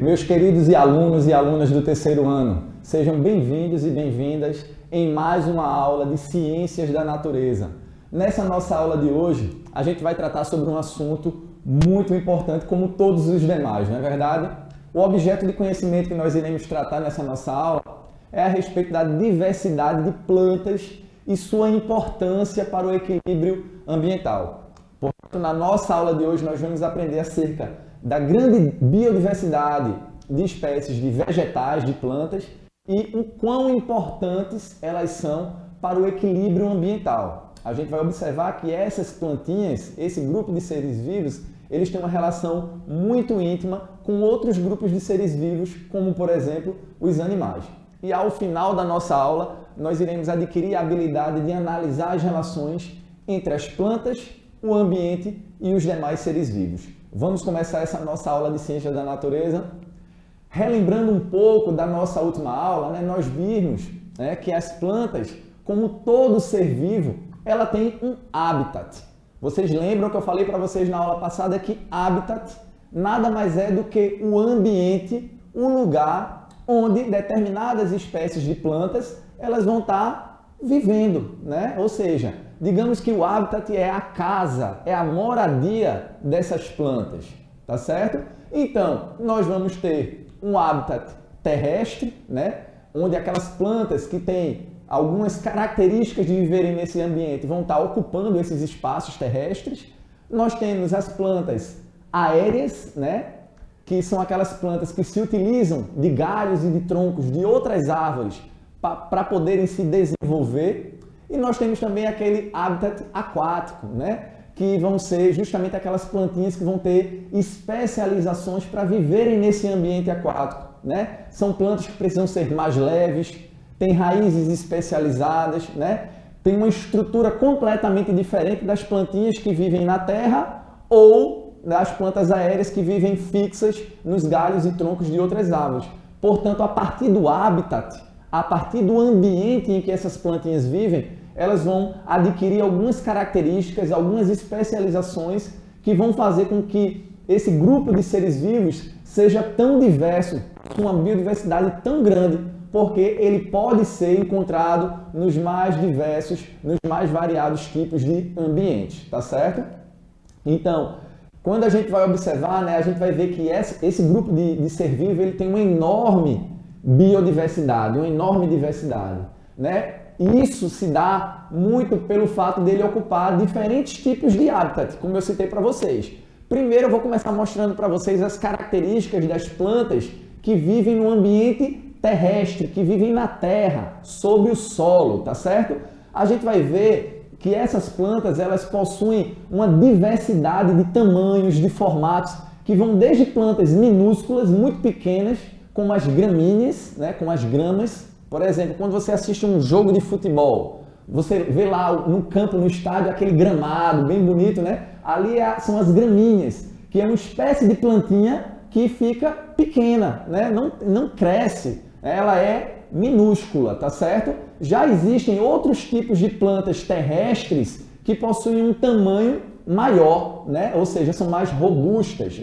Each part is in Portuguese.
Meus queridos alunos e alunas do terceiro ano, sejam bem-vindos e bem-vindas em mais uma aula de Ciências da Natureza. Nessa nossa aula de hoje, a gente vai tratar sobre um assunto muito importante, como todos os demais, não é verdade? O objeto de conhecimento que nós iremos tratar nessa nossa aula é a respeito da diversidade de plantas e sua importância para o equilíbrio ambiental. Portanto, na nossa aula de hoje, nós vamos aprender acerca da grande biodiversidade de espécies de vegetais, de plantas, e o quão importantes elas são para o equilíbrio ambiental. A gente vai observar que essas plantinhas, esse grupo de seres vivos, eles têm uma relação muito íntima com outros grupos de seres vivos, como, por exemplo, os animais. E ao final da nossa aula, nós iremos adquirir a habilidade de analisar as relações entre as plantas, o ambiente e os demais seres vivos. Vamos começar essa nossa aula de Ciências da Natureza. Relembrando um pouco da nossa última aula, nós vimos que as plantas, como todo ser vivo, ela tem um habitat. Vocês lembram que eu falei para vocês na aula passada que habitat nada mais é do que o ambiente, o lugar onde determinadas espécies de plantas elas vão estar vivendo, Ou seja, digamos que o habitat é a casa, é a moradia dessas plantas, tá certo? Então, nós vamos ter um habitat terrestre, Onde aquelas plantas que têm algumas características de viverem nesse ambiente vão estar ocupando esses espaços terrestres. Nós temos as plantas aéreas, Que são aquelas plantas que se utilizam de galhos e de troncos de outras árvores para poderem se desenvolver. E nós temos também aquele habitat aquático, Que vão ser justamente aquelas plantinhas que vão ter especializações para viverem nesse ambiente aquático, São plantas que precisam ser mais leves, têm raízes especializadas, Tem uma estrutura completamente diferente das plantinhas que vivem na terra ou das plantas aéreas que vivem fixas nos galhos e troncos de outras árvores. Portanto, a partir do habitat, a partir do ambiente em que essas plantinhas vivem, elas vão adquirir algumas características, algumas especializações que vão fazer com que esse grupo de seres vivos seja tão diverso, com uma biodiversidade tão grande, porque ele pode ser encontrado nos mais diversos, nos mais variados tipos de ambientes, tá certo? Então, quando a gente vai observar, a gente vai ver que esse grupo de ser vivo ele tem uma enorme biodiversidade, uma enorme diversidade, E isso se dá muito pelo fato dele ocupar diferentes tipos de habitat, como eu citei para vocês. Primeiro eu vou começar mostrando para vocês as características das plantas que vivem no ambiente terrestre, que vivem na terra, sob o solo, tá certo? A gente vai ver que essas plantas elas possuem uma diversidade de tamanhos, de formatos, que vão desde plantas minúsculas, muito pequenas, como as gramíneas, como as gramas. Por exemplo, quando você assiste um jogo de futebol, você vê lá no campo, no estádio, aquele gramado bem bonito, Ali são as gramíneas, que é uma espécie de plantinha que fica pequena, não cresce, ela é minúscula, tá certo? Já existem outros tipos de plantas terrestres que possuem um tamanho maior, Ou seja, são mais robustas,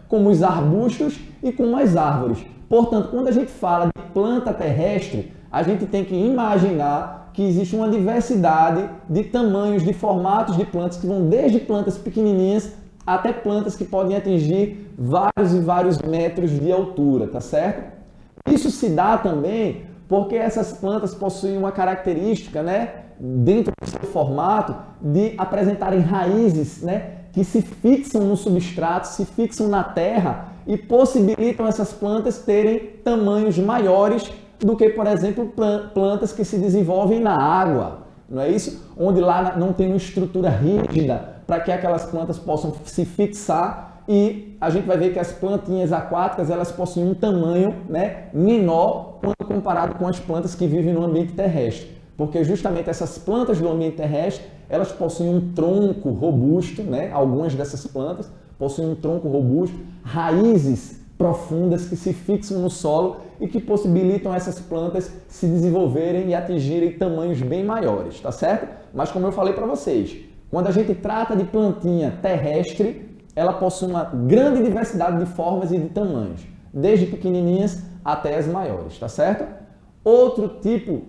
Como os arbustos e como as árvores. Portanto, quando a gente fala de planta terrestre, a gente tem que imaginar que existe uma diversidade de tamanhos, de formatos de plantas que vão desde plantas pequenininhas até plantas que podem atingir vários e vários metros de altura, tá certo? Isso se dá também porque essas plantas possuem uma característica, dentro do seu formato, de apresentarem raízes, que se fixam no substrato, se fixam na terra e possibilitam essas plantas terem tamanhos maiores do que, por exemplo, plantas que se desenvolvem na água, não é isso? Onde lá não tem uma estrutura rígida para que aquelas plantas possam se fixar, e a gente vai ver que as plantinhas aquáticas elas possuem um tamanho menor quando comparado com as plantas que vivem no ambiente terrestre. Porque justamente essas plantas do ambiente terrestre, elas possuem um tronco robusto, Algumas dessas plantas possuem um tronco robusto, raízes profundas que se fixam no solo e que possibilitam essas plantas se desenvolverem e atingirem tamanhos bem maiores, tá certo? Mas como eu falei para vocês, quando a gente trata de plantinha terrestre, ela possui uma grande diversidade de formas e de tamanhos. desde pequenininhas até as maiores, tá certo? Outro tipo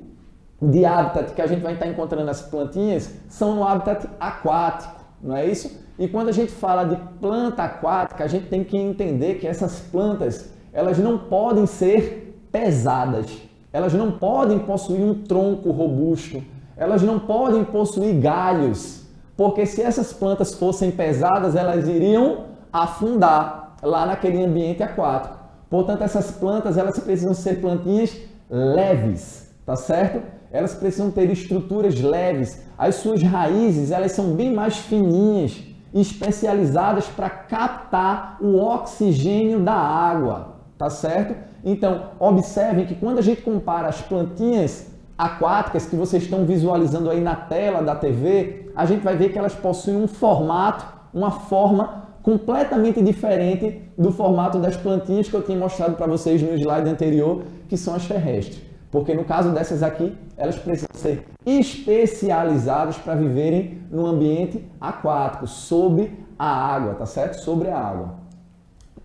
de habitat que a gente vai estar encontrando as plantinhas são no habitat aquático, não é isso? E quando a gente fala de planta aquática, a gente tem que entender que essas plantas, elas não podem ser pesadas, elas não podem possuir um tronco robusto, elas não podem possuir galhos, porque se essas plantas fossem pesadas, elas iriam afundar lá naquele ambiente aquático. Portanto, essas plantas, elas precisam ser plantinhas leves, tá certo? Elas precisam ter estruturas leves. As suas raízes, elas são bem mais fininhas, especializadas para captar o oxigênio da água, tá certo? Então, observem que quando a gente compara as plantinhas aquáticas que vocês estão visualizando aí na tela da TV, a gente vai ver que elas possuem um formato, uma forma completamente diferente do formato das plantinhas que eu tinha mostrado para vocês no slide anterior, que são as terrestres. Porque no caso dessas aqui, elas precisam ser especializadas para viverem no ambiente aquático, sob a água, tá certo? Sobre a água.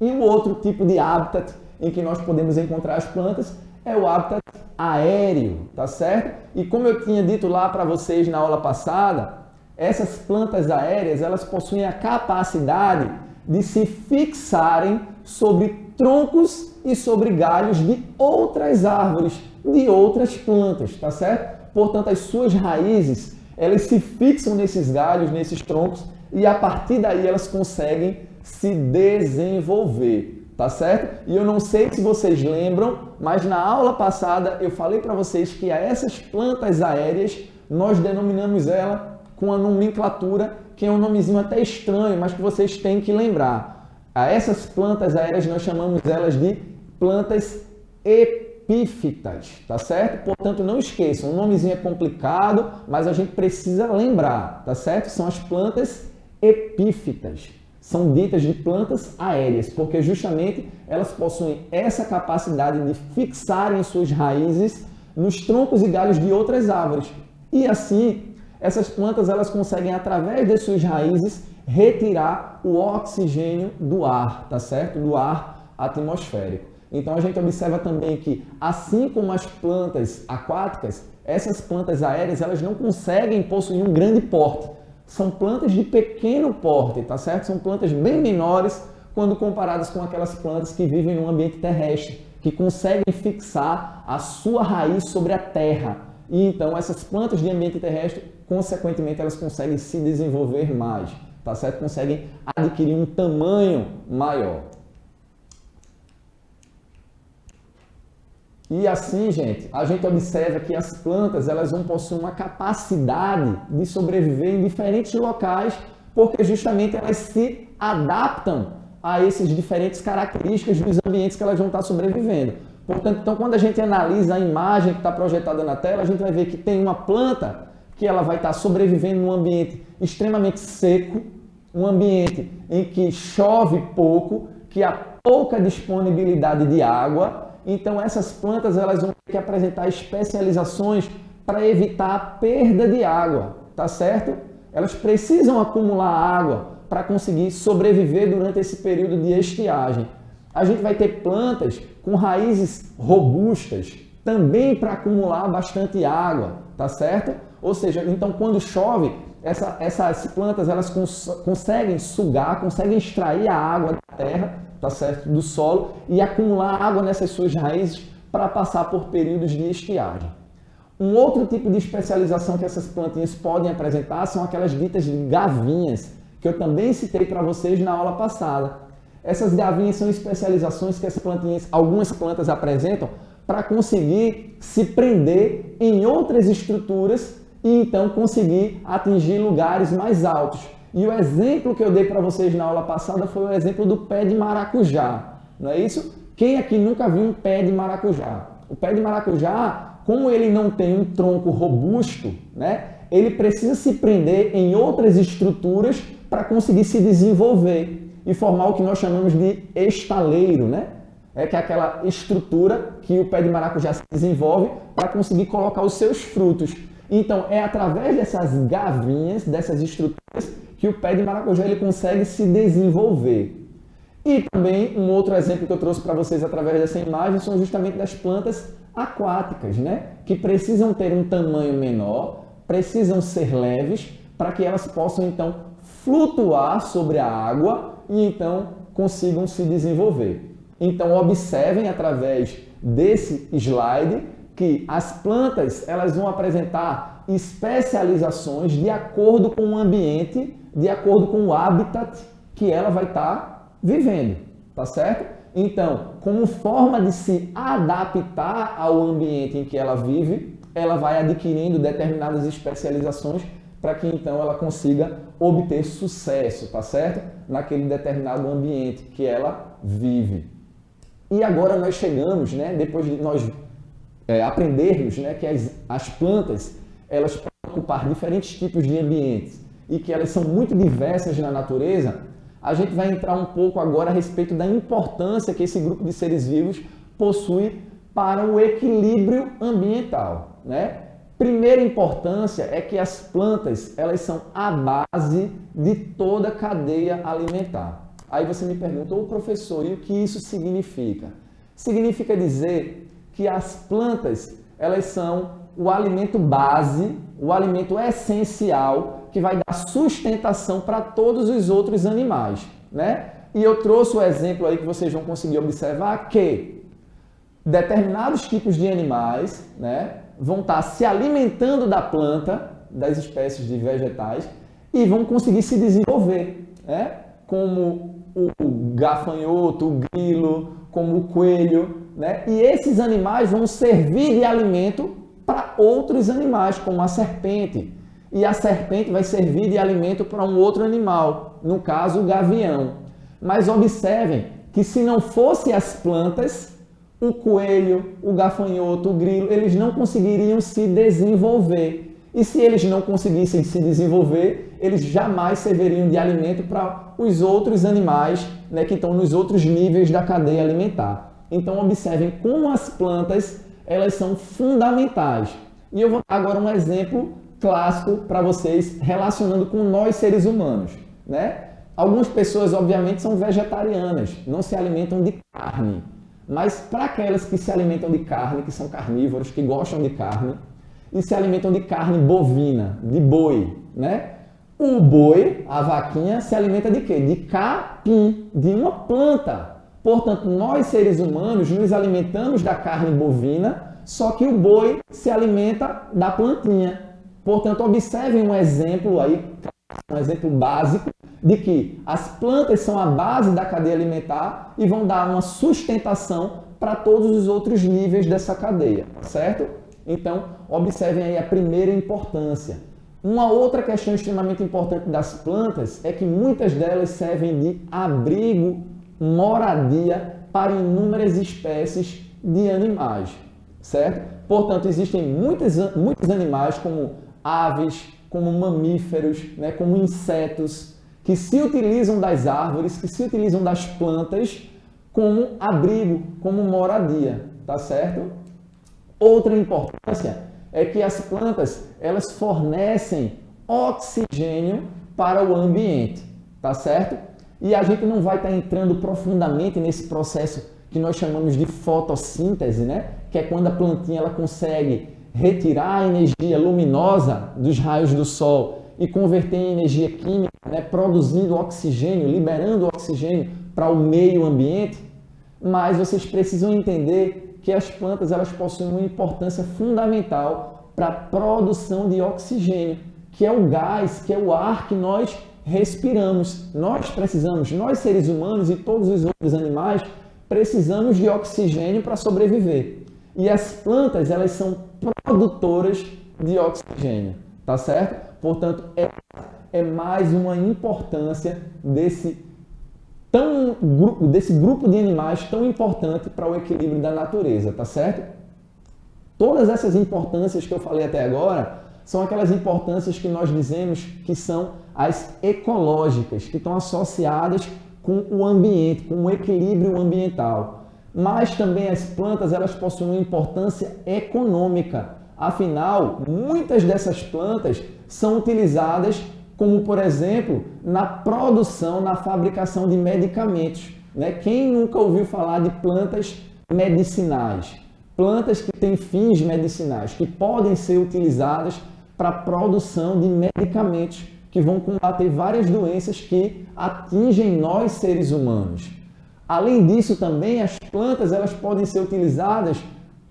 E o outro tipo de habitat em que nós podemos encontrar as plantas é o habitat aéreo, tá certo? E como eu tinha dito lá para vocês na aula passada, essas plantas aéreas, elas possuem a capacidade de se fixarem sobre troncos e sobre galhos de outras árvores, de outras plantas, tá certo? Portanto, as suas raízes, elas se fixam nesses galhos, nesses troncos, e a partir daí elas conseguem se desenvolver, tá certo? E eu não sei se vocês lembram, mas na aula passada eu falei para vocês que a essas plantas aéreas nós denominamos ela com a nomenclatura, que é um nomezinho até estranho, mas que vocês têm que lembrar. A essas plantas aéreas nós chamamos elas de plantas epífitas, tá certo? Portanto, não esqueçam, o nomezinho é complicado, mas a gente precisa lembrar, tá certo? São as plantas epífitas. São ditas de plantas aéreas, porque justamente elas possuem essa capacidade de fixarem suas raízes nos troncos e galhos de outras árvores. E assim, essas plantas elas conseguem, através de suas raízes, retirar o oxigênio do ar, tá certo? Do ar atmosférico. Então a gente observa também que, assim como as plantas aquáticas, essas plantas aéreas elas não conseguem possuir um grande porte. São plantas de pequeno porte, tá certo? São plantas bem menores quando comparadas com aquelas plantas que vivem no ambiente terrestre, que conseguem fixar a sua raiz sobre a terra. E então essas plantas de ambiente terrestre, consequentemente, elas conseguem se desenvolver mais, tá certo? Conseguem adquirir um tamanho maior. E assim, gente, a gente observa que as plantas elas vão possuir uma capacidade de sobreviver em diferentes locais, porque justamente elas se adaptam a essas diferentes características dos ambientes que elas vão estar sobrevivendo. Portanto, então, quando a gente analisa a imagem que está projetada na tela, a gente vai ver que tem uma planta que ela vai estar sobrevivendo num ambiente extremamente seco, um ambiente em que chove pouco, que há pouca disponibilidade de água. Então, essas plantas elas vão ter que apresentar especializações para evitar a perda de água, tá certo? Elas precisam acumular água para conseguir sobreviver durante esse período de estiagem. A gente vai ter plantas com raízes robustas, também para acumular bastante água, tá certo? Ou seja, então quando chove, essas plantas elas conseguem sugar, conseguem extrair a água da terra, tá certo? Do solo e acumular água nessas suas raízes para passar por períodos de estiagem. Um outro tipo de especialização que essas plantinhas podem apresentar são aquelas ditas de gavinhas, que eu também citei para vocês na aula passada. Essas gavinhas são especializações que as plantinhas, algumas plantas apresentam para conseguir se prender em outras estruturas e então conseguir atingir lugares mais altos. E o exemplo que eu dei para vocês na aula passada foi o exemplo do pé de maracujá, não é isso? Quem aqui nunca viu um pé de maracujá? O pé de maracujá, como ele não tem um tronco robusto, né? Ele precisa se prender em outras estruturas para conseguir se desenvolver e formar o que nós chamamos de estaleiro, né? Que é aquela estrutura que o pé de maracujá se desenvolve para conseguir colocar os seus frutos. Então, é através dessas gavinhas, dessas estruturas, que o pé de maracujá ele consegue se desenvolver. E também um outro exemplo que eu trouxe para vocês através dessa imagem são justamente das plantas aquáticas, né? Que precisam ter um tamanho menor, precisam ser leves para que elas possam então flutuar sobre a água e então consigam se desenvolver. Então observem através desse slide que as plantas elas vão apresentar especializações de acordo com o ambiente, de acordo com o habitat que ela vai estar vivendo, tá certo? Então, como forma de se adaptar ao ambiente em que ela vive, ela vai adquirindo determinadas especializações para que então ela consiga obter sucesso, tá certo? Naquele determinado ambiente que ela vive. E agora nós chegamos, né, depois de nós aprendermos, né, que as plantas elas podem ocupar diferentes tipos de ambientes e que elas são muito diversas na natureza, a gente vai entrar um pouco agora a respeito da importância que esse grupo de seres vivos possui para o equilíbrio ambiental, né? Primeira importância é que as plantas elas são a base de toda a cadeia alimentar. Aí você me pergunta, ô professor, e o que isso significa? Significa dizer que as plantas elas são o alimento base, o alimento essencial que vai dar sustentação para todos os outros animais, né? E eu trouxe o exemplo aí que vocês vão conseguir observar que determinados tipos de animais, né, vão estar se alimentando da planta, das espécies de vegetais, e vão conseguir se desenvolver, né? Como o gafanhoto, o grilo, como o coelho, né? E esses animais vão servir de alimento para outros animais, como a serpente. E a serpente vai servir de alimento para um outro animal, no caso o gavião. Mas observem que se não fossem as plantas, o coelho, o gafanhoto, o grilo, eles não conseguiriam se desenvolver. E se eles não conseguissem se desenvolver, eles jamais serviriam de alimento para os outros animais, né, que estão nos outros níveis da cadeia alimentar. Então observem como as plantas elas são fundamentais. E eu vou dar agora um exemplo clássico para vocês relacionando com nós seres humanos, né? Algumas pessoas obviamente são vegetarianas, não se alimentam de carne. Mas para aquelas que se alimentam de carne, que são carnívoros, que gostam de carne, e se alimentam de carne bovina, de boi, né? O boi, a vaquinha, se alimenta de quê? De capim, de uma planta. Portanto, nós seres humanos nos alimentamos da carne bovina, só que o boi se alimenta da plantinha. Portanto, observem um exemplo aí, um exemplo básico de que as plantas são a base da cadeia alimentar e vão dar uma sustentação para todos os outros níveis dessa cadeia, certo? Então, observem aí a primeira importância. Uma outra questão extremamente importante das plantas é que muitas delas servem de abrigo, moradia para inúmeras espécies de animais, certo? Portanto, existem muitos animais como aves, como mamíferos, né, como insetos, que se utilizam das árvores, que se utilizam das plantas como abrigo, como moradia, tá certo? Outra importância é que as plantas, elas fornecem oxigênio para o ambiente, tá certo? E a gente não vai estar entrando profundamente nesse processo que nós chamamos de fotossíntese, né? Que é quando a plantinha ela consegue retirar a energia luminosa dos raios do sol e converter em energia química, né? Produzindo oxigênio, liberando oxigênio para o meio ambiente. Mas vocês precisam entender que as plantas elas possuem uma importância fundamental para a produção de oxigênio, que é o gás, que é o ar que nós respiramos. Nós precisamos, nós seres humanos e todos os outros animais, precisamos de oxigênio para sobreviver. E as plantas, elas são produtoras de oxigênio, tá certo? Portanto, é mais uma importância desse grupo de animais tão importante para o equilíbrio da natureza, tá certo? Todas essas importâncias que eu falei até agora são aquelas importâncias que nós dizemos que são as ecológicas, que estão associadas com o ambiente, com o equilíbrio ambiental. Mas também as plantas, elas possuem uma importância econômica. Afinal, muitas dessas plantas são utilizadas como, por exemplo, na produção, na fabricação de medicamentos. né? Quem nunca ouviu falar de plantas medicinais? Plantas que têm fins medicinais, que podem ser utilizadas para a produção de medicamentos que vão combater várias doenças que atingem nós seres humanos. Além disso, também as plantas elas podem ser utilizadas,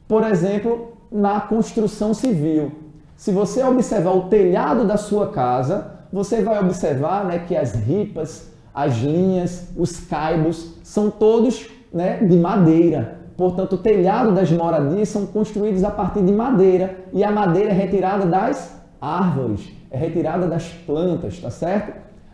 por exemplo, na construção civil. Se você observar o telhado da sua casa, você vai observar, né, que as ripas, as linhas, os caibros são todos, né, de madeira. Portanto, o telhado das moradias são construídos a partir de madeira e a madeira é retirada das árvores, é retirada das plantas, tá certo?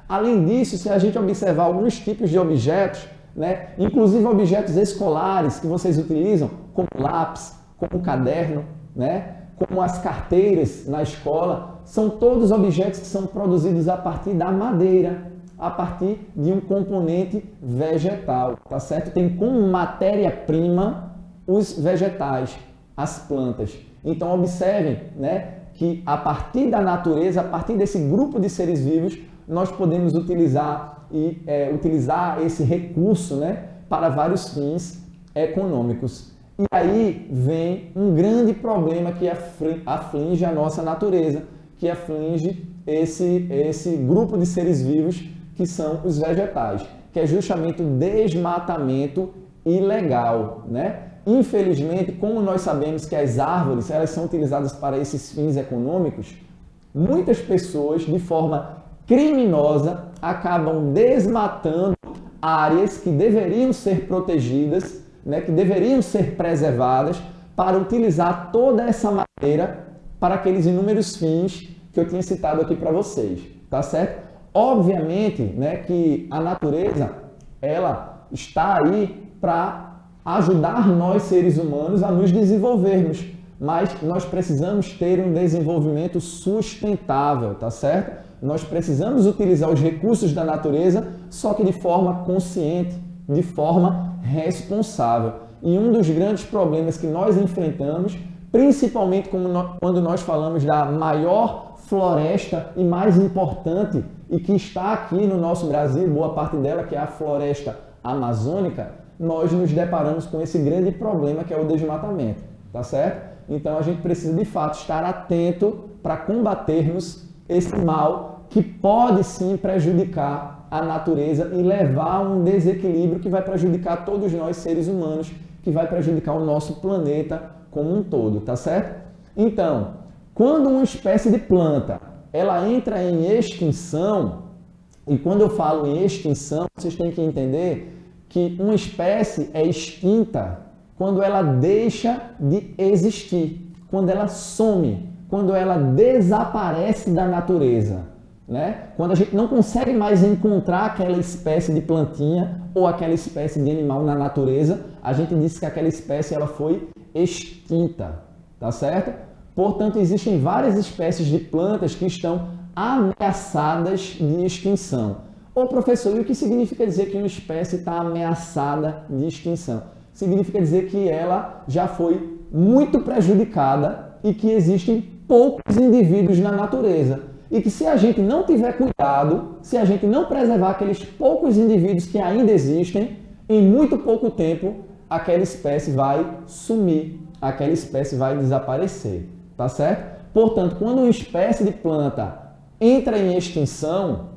Além disso, se a gente observar alguns tipos de objetos, né, inclusive objetos escolares que vocês utilizam, como lápis, como caderno, né, como as carteiras na escola, são todos objetos que são produzidos a partir da madeira, a partir de um componente vegetal, tá certo? Tem como matéria-prima os vegetais, as plantas. Então observem, né, que a partir da natureza, a partir desse grupo de seres vivos, nós podemos utilizar esse recurso, né, para vários fins econômicos. E aí vem um grande problema que aflige a nossa natureza, que aflige esse grupo de seres vivos que são os vegetais, que é justamente o desmatamento ilegal, né? Infelizmente, como nós sabemos que as árvores elas são utilizadas para esses fins econômicos, muitas pessoas, de forma criminosa, acabam desmatando áreas que deveriam ser protegidas, né, que deveriam ser preservadas, para utilizar toda essa madeira para aqueles inúmeros fins que eu tinha citado aqui para vocês, tá certo? Obviamente, né, que a natureza ela está aí para ajudar nós seres humanos a nos desenvolvermos, mas nós precisamos ter um desenvolvimento sustentável, tá certo? Nós precisamos utilizar os recursos da natureza, só que de forma consciente, de forma responsável. E um dos grandes problemas que nós enfrentamos, principalmente quando nós falamos da maior floresta e mais importante, e que está aqui no nosso Brasil, boa parte dela, que é a floresta amazônica, nós nos deparamos com esse grande problema que é o desmatamento, tá certo? Então a gente precisa de fato estar atento para combatermos esse mal que pode sim prejudicar a natureza e levar a um desequilíbrio que vai prejudicar todos nós seres humanos, que vai prejudicar o nosso planeta como um todo, tá certo? Então, quando uma espécie de planta ela entra em extinção, e quando eu falo em extinção, vocês têm que entender que uma espécie é extinta quando ela deixa de existir, quando ela some, quando ela desaparece da natureza, né? Quando a gente não consegue mais encontrar aquela espécie de plantinha ou aquela espécie de animal na natureza, a gente diz que aquela espécie ela foi extinta, tá certo? Portanto, existem várias espécies de plantas que estão ameaçadas de extinção. Ô professor, e o que significa dizer que uma espécie está ameaçada de extinção? Significa dizer que ela já foi muito prejudicada e que existem poucos indivíduos na natureza. E que se a gente não tiver cuidado, se a gente não preservar aqueles poucos indivíduos que ainda existem, em muito pouco tempo, aquela espécie vai sumir, aquela espécie vai desaparecer. Tá certo? Portanto, quando uma espécie de planta entra em extinção,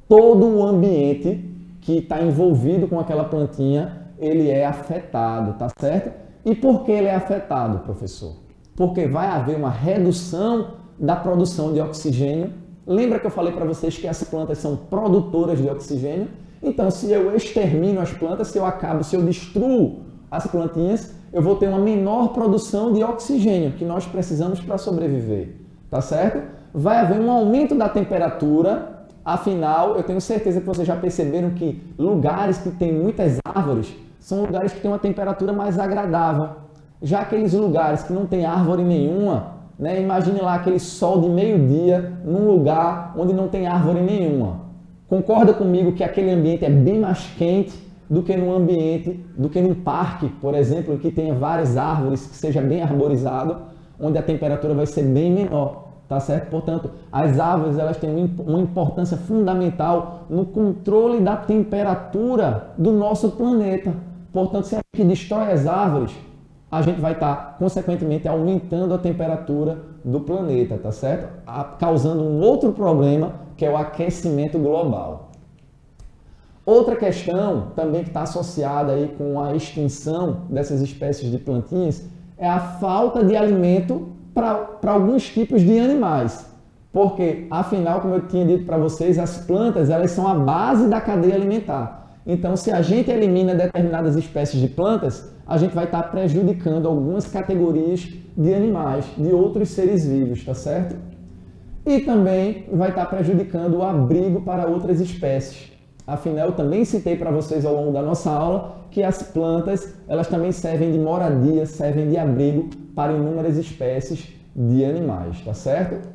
todo o ambiente que está envolvido com aquela plantinha, ele é afetado, tá certo? E por que ele é afetado, professor? Porque vai haver uma redução da produção de oxigênio. Lembra que eu falei para vocês que as plantas são produtoras de oxigênio? Então, se eu extermino as plantas, se eu destruo as plantinhas, eu vou ter uma menor produção de oxigênio que nós precisamos para sobreviver, tá certo? Vai haver um aumento da temperatura, afinal, eu tenho certeza que vocês já perceberam que lugares que têm muitas árvores são lugares que têm uma temperatura mais agradável. Já aqueles lugares que não tem árvore nenhuma, né? Imagine lá aquele sol de meio-dia num lugar onde não tem árvore nenhuma. Concorda comigo que aquele ambiente é bem mais quente do que num ambiente, do que num parque, por exemplo, que tenha várias árvores, que seja bem arborizado, onde a temperatura vai ser bem menor, tá certo? Portanto, as árvores elas têm uma importância fundamental no controle da temperatura do nosso planeta. Portanto, se a gente destrói as árvores, a gente vai estar, consequentemente, aumentando a temperatura do planeta, tá certo? Causando um outro problema, que é o aquecimento global. Outra questão, também que está associada aí com a extinção dessas espécies de plantinhas, é a falta de alimento para alguns tipos de animais. Porque, afinal, como eu tinha dito para vocês, as plantas elas são a base da cadeia alimentar. Então, se a gente elimina determinadas espécies de plantas, a gente vai estar prejudicando algumas categorias de animais, de outros seres vivos, tá certo? E também vai estar prejudicando o abrigo para outras espécies. Afinal, eu também citei para vocês ao longo da nossa aula que as plantas, elas também servem de moradia, servem de abrigo para inúmeras espécies de animais, tá certo?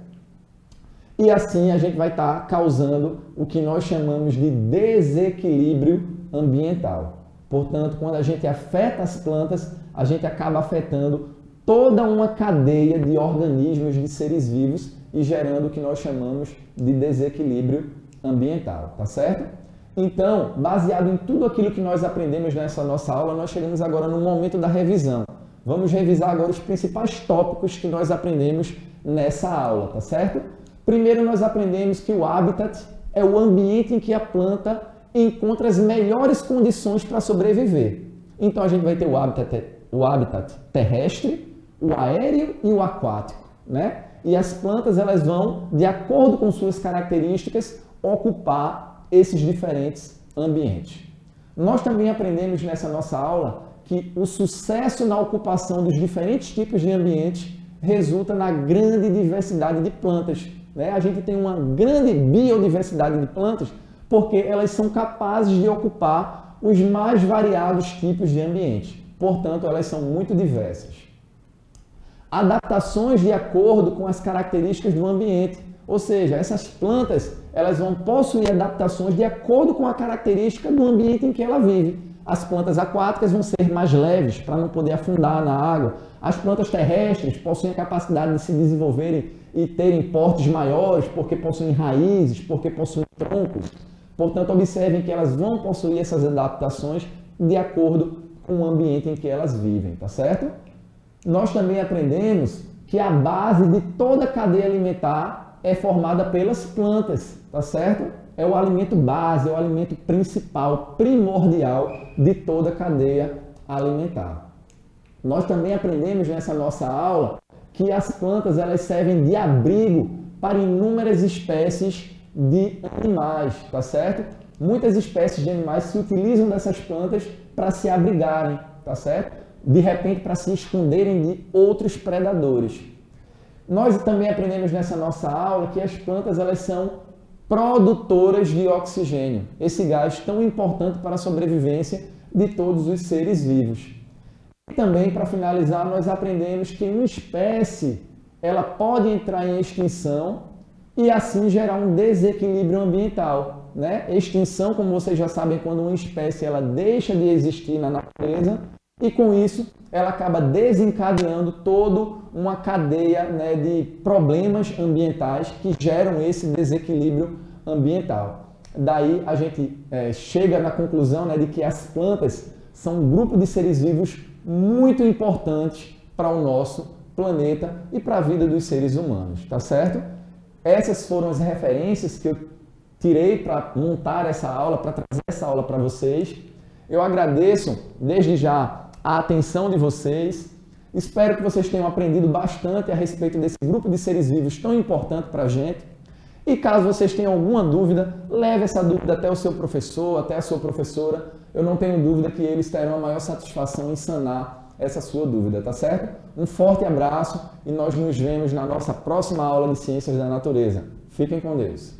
E assim a gente vai estar causando o que nós chamamos de desequilíbrio ambiental. Portanto, quando a gente afeta as plantas, a gente acaba afetando toda uma cadeia de organismos, de seres vivos e gerando o que nós chamamos de desequilíbrio ambiental, tá certo? Então, baseado em tudo aquilo que nós aprendemos nessa nossa aula, nós chegamos agora no momento da revisão. Vamos revisar agora os principais tópicos que nós aprendemos nessa aula, tá certo? Primeiro, nós aprendemos que o habitat é o ambiente em que a planta encontra as melhores condições para sobreviver. Então, a gente vai ter o habitat terrestre, o aéreo e o aquático, né? E as plantas, elas vão, de acordo com suas características, ocupar esses diferentes ambientes. Nós também aprendemos nessa nossa aula que o sucesso na ocupação dos diferentes tipos de ambientes resulta na grande diversidade de plantas, né? A gente tem uma grande biodiversidade de plantas porque elas são capazes de ocupar os mais variados tipos de ambientes. Portanto, elas são muito diversas. Adaptações de acordo com as características do ambiente. Ou seja, essas plantas elas vão possuir adaptações de acordo com a característica do ambiente em que ela vive. As plantas aquáticas vão ser mais leves para não poder afundar na água. As plantas terrestres possuem a capacidade de se desenvolverem e terem portes maiores porque possuem raízes, porque possuem troncos. Portanto, observem que elas vão possuir essas adaptações de acordo com o ambiente em que elas vivem, tá certo? Nós também aprendemos que a base de toda a cadeia alimentar é formada pelas plantas, tá certo? É o alimento base, é o alimento principal, primordial de toda a cadeia alimentar. Nós também aprendemos nessa nossa aula que as plantas elas servem de abrigo para inúmeras espécies de animais, tá certo? Muitas espécies de animais se utilizam dessas plantas para se abrigarem, tá certo? De repente para se esconderem de outros predadores. Nós também aprendemos nessa nossa aula que as plantas elas são produtoras de oxigênio, esse gás tão importante para a sobrevivência de todos os seres vivos. E também, para finalizar, nós aprendemos que uma espécie ela pode entrar em extinção e assim gerar um desequilíbrio ambiental, né? Extinção, como vocês já sabem, quando uma espécie ela deixa de existir na natureza e com isso ela acaba desencadeando toda uma cadeia, né, de problemas ambientais que geram esse desequilíbrio ambiental. Daí a gente chega na conclusão, né, de que as plantas são um grupo de seres vivos muito importantes para o nosso planeta e para a vida dos seres humanos, tá certo? Essas foram as referências que eu tirei para montar essa aula, para trazer essa aula para vocês. Eu agradeço desde já a atenção de vocês. Espero que vocês tenham aprendido bastante a respeito desse grupo de seres vivos tão importante para a gente. E caso vocês tenham alguma dúvida, leve essa dúvida até o seu professor, até a sua professora. Eu não tenho dúvida que eles terão a maior satisfação em sanar essa sua dúvida, tá certo? Um forte abraço e nós nos vemos na nossa próxima aula de Ciências da Natureza. Fiquem com Deus.